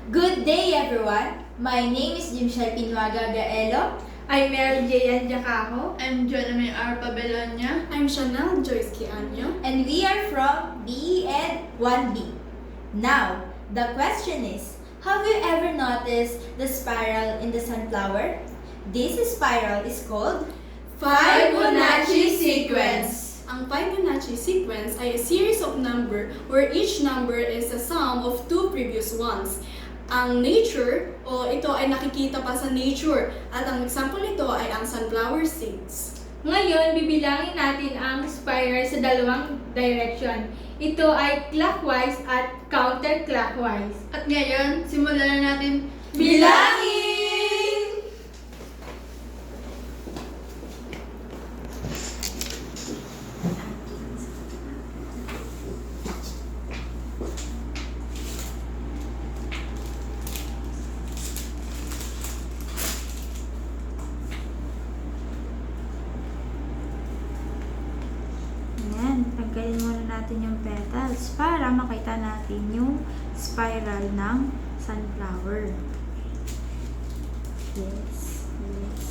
Good day, everyone. My name is Jimshel Pinuaga Gaelo. I'm Mel Jayan Jacajo. I'm Jonah May R. Pabelonia. I'm Chanel Joyce Kianyo. And we are from BE Ed 1B. Now, the question is, have you ever noticed the spiral in the sunflower? This spiral is called Fibonacci sequence. Ang Fibonacci sequence ay a series of number where each number is a sum of two previous ones. Ang nature o ito ay nakikita pa sa nature at ang example nito ay ang sunflower seeds. Ngayon, bibilangin natin ang spiral sa dalawang direction. Ito ay clockwise at counterclockwise. At ngayon, simulan na natin Bilangin! Ayan, tanggalin muna natin yung petals para makita natin yung spiral ng sunflower. Yes, yes.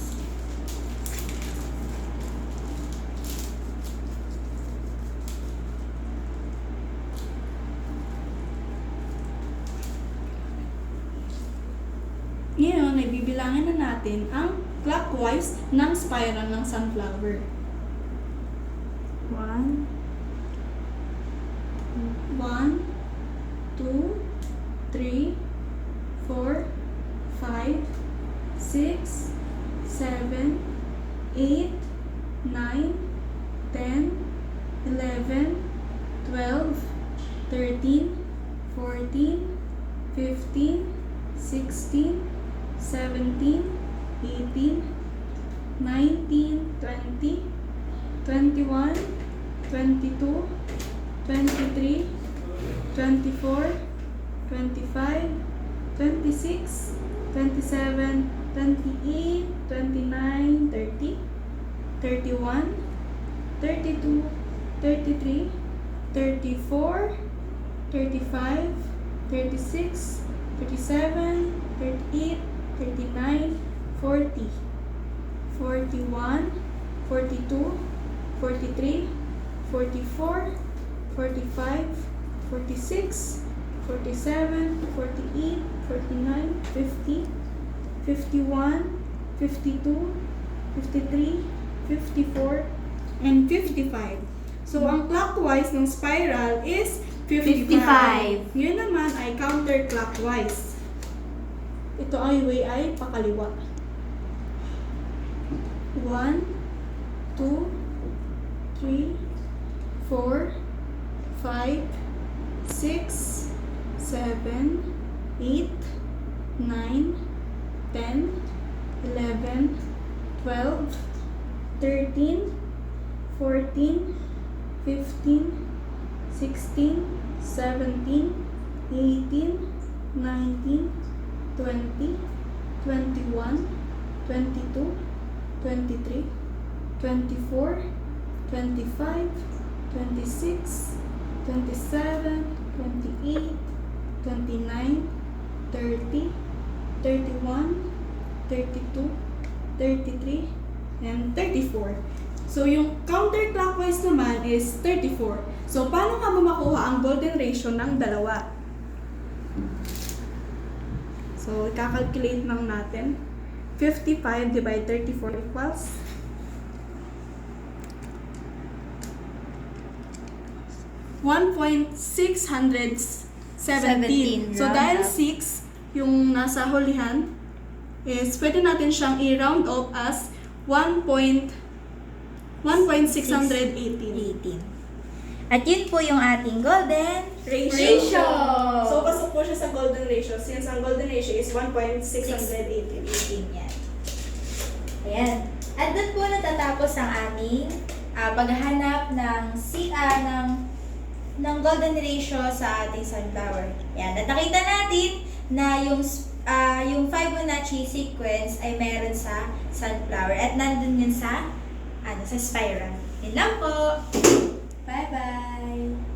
Ngayon, ay bibilangin na natin ang clockwise ng spiral ng sunflower. 1, 1, 2, 3, 4, 5, 6, 7, 8, 9, 10, 11, 12, 13, 14, 15, 16, 17, 18, 19, 20, 21, 22, 23, 24, 25, 26, 27, 28, 29, 30, 31, 32, 33, 34, 35, 36, 37, 38, 39, 40, 41, 42, 43, 44, 45, 46, 47, 48, 49, 50, 51, 52, 53, 54, and 55. So, ang clockwise ng spiral is 55. Yun naman ay counterclockwise. Ito ay way ay pakaliwa. 1, 2, 3, 4, 5, 6, 7, 8, 9, 10, 11, 12, 13, 14, 15, 16, 17, 18, 19, 20, 21, 22, 23, 24, 25, 26, 27, 28, 29, 30, 31, 32, 33, and 34. So, yung counterclockwise naman is 34. So, paano nga ba makuha ang golden ratio ng dalawa? So, kakalculate lang natin. 55 divided 34 equals 1.617. So, dahil 6 yung nasa hulihan, is pwede natin siyang i-round off as 1.618. At yun po yung ating golden Ratio! So, pasok po siya sa golden ratio since ang golden ratio is 1.618. 18 yan. Ayan. At doon po natatapos ang ating paghahanap ng golden ratio sa ating sunflower. Ayan. At nakita natin na yung Fibonacci sequence ay meron sa sunflower at nandun yun sa spiral. Yun lang po. Bye-bye!